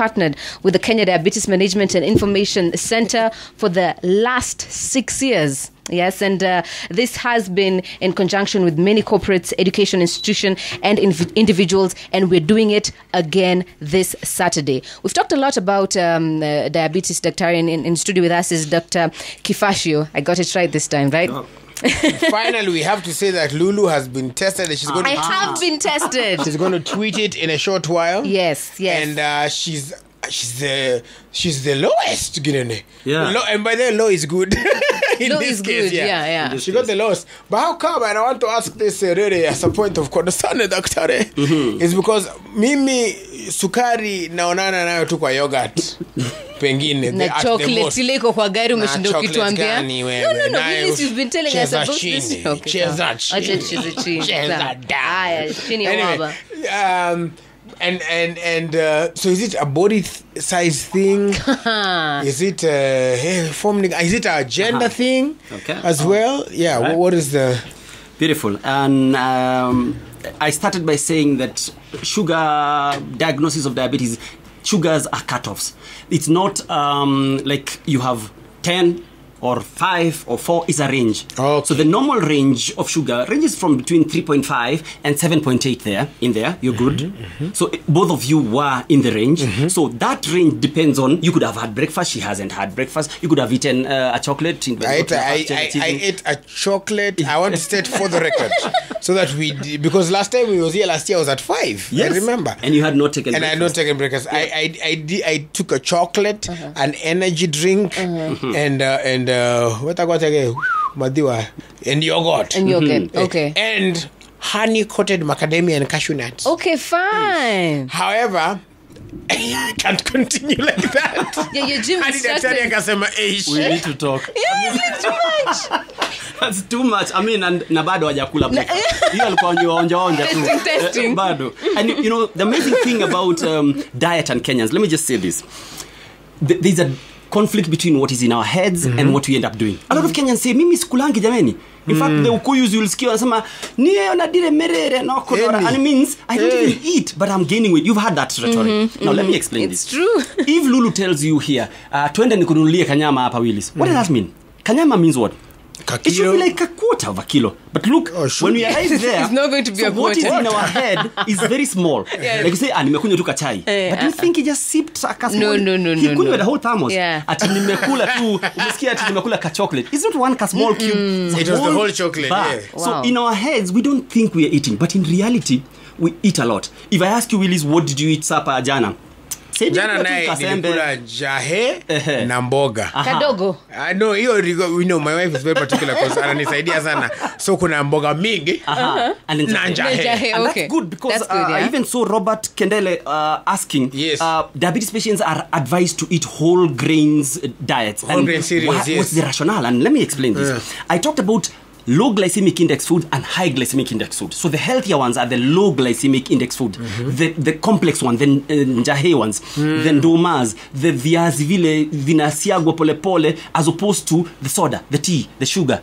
partnered with the Kenya Diabetes Management and Information Center for the last 6 years. Yes, and this has been in conjunction with many corporates, education institutions, and individuals, and we're doing it again this Saturday. We've talked a lot about diabetes. Dr. in studio with us is Dr. Kifashio. I got it right this time, right? Oh. Finally, we have to say that Lulu has been tested. She's going I have been tested. She's going to tweet it in a short while. Yes. And she's the lowest, Yeah. And by the low is good. In low this is case, good. Yeah. She got the lowest. But how come? And I want to ask this really as a point of concern, Doctor. Is because mimi sukari naonana nayo tu kwa yogurt. Pengine na chocolate ile iko kwa gari umeshinda ukituambia. No, really, you've been telling us about this. Cheza chini. Anyway, and so is it a body size thing? Is it is it a gender thing as well? Yeah. Right. What is the beautiful? And I started by saying that sugar diagnosis of diabetes, sugars are cutoffs. It's not like you have 10 or 5 or 4 is a range. Okay. So the normal range of sugar ranges from between 3.5 and 7.8 there. You're good. So both of you were in the range. So that range depends on, you could have had breakfast. She hasn't had breakfast. You could have eaten a chocolate. I ate a chocolate. I want to state for the record so that because last time we was here last year I was at 5. Yes. I remember. And you had not taken breakfast. And I had not taken breakfast. Yeah. I took a chocolate, an energy drink, and what I got again? Madiwa and yogurt. Okay. And honey coated macadamia and cashew nuts. Okay, fine. However, I can't continue like that. Yeah, your gym is we need to talk. Yeah, it's too much. That's too much. I mean, and na bado hajakula breakfast. Hiyo alikuwa onja tu. Testing. Bado. And you know, the amazing thing about diet and Kenyans, let me just say this. There's a conflict between what is in our heads and what we end up doing. A lot of Kenyans say, mimi sikulangi jameni. In fact, the Ukuyus you'll see wanasema niye onadire merere no kodora. And it means I don't even eat, but I'm gaining weight. You've had that rhetoric. Now let me explain this. It's true. If Lulu tells you here, twende nikununulie kanyama hapa Willis. What does that mean? Kanyama means what? It should be like a quarter of a kilo. But look, when we arrive there, it's not going to be a what quarter. is in our head is very small. Like you say, nimekunywa tu kachai. But you think he just sipped a small? No. He kunywa the whole thermos. Yeah. Ati nimekula tu, umesikia ati nimekula ka chocolate. It's not one small cube. It was the whole chocolate. Yeah. Wow. So in our heads, we don't think we are eating. But in reality, we eat a lot. If I ask you, Willis, what did you eat supper jana? Jana naye nilikula jahe na mboga. Kadogo. No, my wife is very particular because ananisaidia sana. So kuna mboga mingi and jahe. And that's good because I even saw Robert Kendele asking, diabetes patients are advised to eat whole grains diets. Whole grain cereals, What's the rationale? And let me explain this. I talked about low glycemic index food and high glycemic index food. So the healthier ones are the low glycemic index food. The complex one, the njahe ones, the ndomas, the viazi vile vinasiagwa pole pole, as opposed to the soda, the tea, the sugar,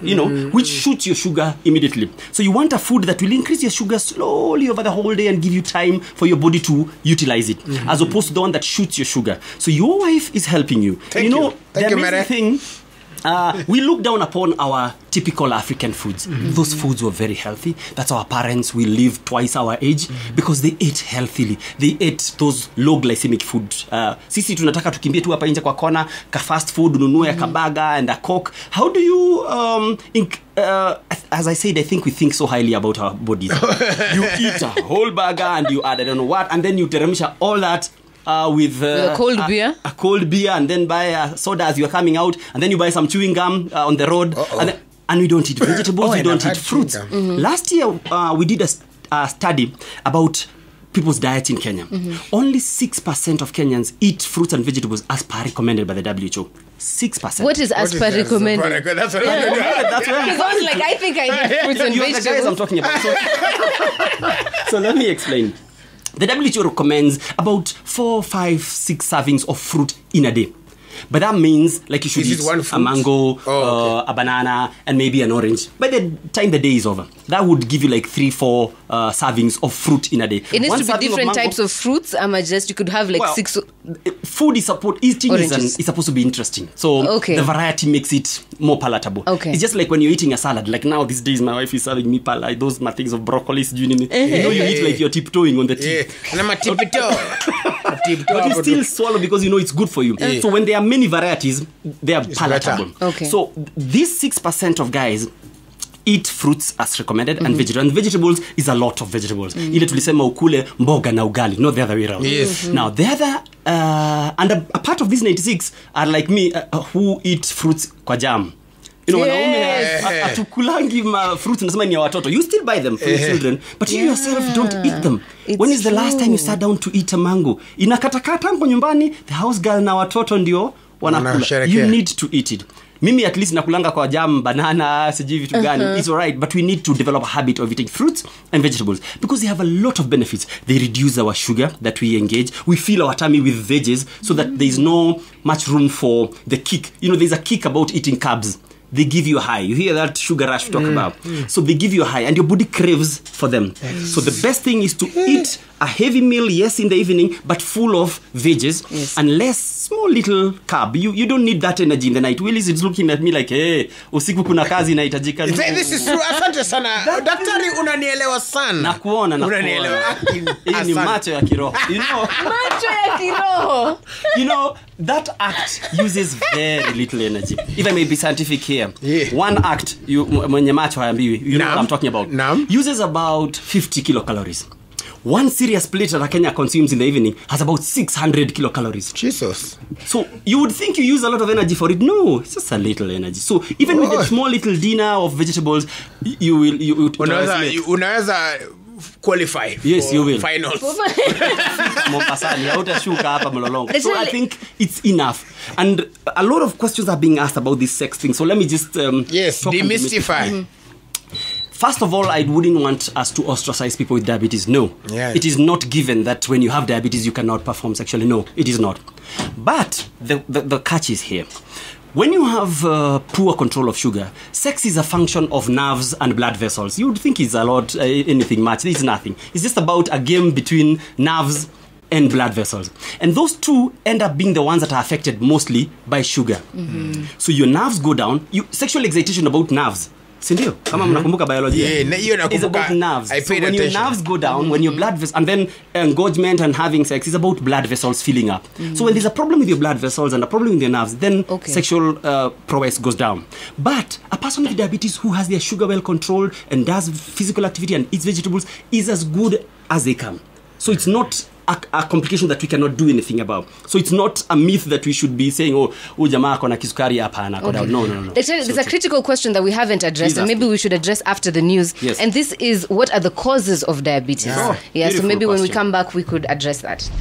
which shoots your sugar immediately. So you want a food that will increase your sugar slowly over the whole day and give you time for your body to utilize it, as opposed to the one that shoots your sugar. So your wife is helping you. Thank you. The amazing thing, we look down upon our typical African foods. Those foods were very healthy. That's our parents. We live twice our age because they ate healthily. They ate those low glycemic food. Sisi tunataka tukimbie tu hapa nje kwa kona ka fast food, ununue ka burger and a Coke. How do you as I said, I think we think so highly about our bodies. You eat a whole burger and you add I don't know what, and then you teremsha all that with a cold beer. A cold beer, and then buy a soda as you're coming out, and then you buy some chewing gum on the road, and we don't eat vegetables, we don't eat fruits. Last year, we did a study about people's diet in Kenya. Only 6% of Kenyans eat fruits and vegetables as per recommended by the WHO. 6%. What is as per recommended? That's what I'm doing. That's what Because I was like, I think I eat fruits and You're vegetables. the guys I'm talking about. So let me explain. The WHO recommends about 4, 5, 6 servings of fruit in a day. But that means like you should eat a mango, a banana, and maybe an orange. By the time the day is over, that would give you like 3, 4 servings of fruit in a day. It needs to be different types of fruits. Just you could have like 6. food is eating Oranges. is supposed to be interesting. So Okay. the variety makes it more palatable. Okay. It's just like when you're eating a salad. Like now these days, my wife is serving me those my things of broccoli. You know, you eat like you're tiptoeing on the tea. Na matipito. But you still swallow because you know it's good for you. So when there are many varieties, they are palatable. better. Okay. So these 6% of guys eat fruits as recommended and vegetables. And vegetables is a lot of vegetables. Ile tulisema ukule mboga na ugali, not the other way around. Yes. Now the other and a part of these 96 are like me who eat fruits kwa jam. You know, Yes. wanaume hatukulangi fruits nasema ni ya watoto. You still buy them for your children, but you yourself don't eat them. It's When is the last true. time you sat down to eat a mango? Inakatakata hapo nyumbani, the house girl na watoto ndio wanakula. Wanasherekea. You need to eat it. Mimi at least nakulanga kwa jam, banana, sijui vitu gani. It's alright, but we need to develop a habit of eating fruits and vegetables because they have a lot of benefits. They reduce our sugar that we engage. We fill our tummy with veggies so that there is no much room for the kick. You know, there's a kick about eating carbs. They give you a high. You hear that sugar rush we talk about. So they give you a high and your body craves for them. So the best thing is to eat a heavy meal, yes, in the evening, but full of veggies and less small little carb. You don't need that energy in the night. Willis is looking at me like, hey, usiku kuna kazi inahitajika. This is true. Asante sana. Daktari unanielewa sana. Nakuona. Unanielewa. Hii ni macho ya kiroho. You know, Macho ya kiroho. you know, that act uses very little energy. If I may be scientific here, one act, mwenye macho hayambiwi, you know what I'm talking about, uses about 50 kilocalories. One serious plate that Kenya consumes in the evening has about 600 kilocalories. Jesus. So you would think you use a lot of energy for it. No, it's just a little energy. So even with a small little dinner of vegetables, you unaweza qualify. Yes, you will. Finals. Mombasani, hautashuka hapa Mlolongo. So I think it's enough. And a lot of questions are being asked about this sex thing. So let me just demystify. First of all, I wouldn't want us to ostracize people with diabetes. No. It is not given that when you have diabetes, you cannot perform sexually. No, it is not. But the catch is here. When you have poor control of sugar, sex is a function of nerves and blood vessels. You would think it's a lot, anything much. It's nothing. It's just about a game between nerves and blood vessels. And those two end up being the ones that are affected mostly by sugar. So your nerves go down. Sexual excitation about nerves. Sindio? Kama mnakumbuka biology. It's about nerves. So when your nerves go down, when your blood vessels, and then engorgement and having sex is about blood vessels filling up. So when there's a problem with your blood vessels and a problem with your nerves, then sexual prowess goes down. But a person with diabetes who has their sugar well controlled and does physical activity and eats vegetables is as good as they come. So it's not a complication that we cannot do anything about. So it's not a myth that we should be saying, jamaa kona kisukari hapana. No. There's a critical question that we haven't addressed, and maybe we should address after the news. Yes. And this is, what are the causes of diabetes? So maybe when we come back, we could address that.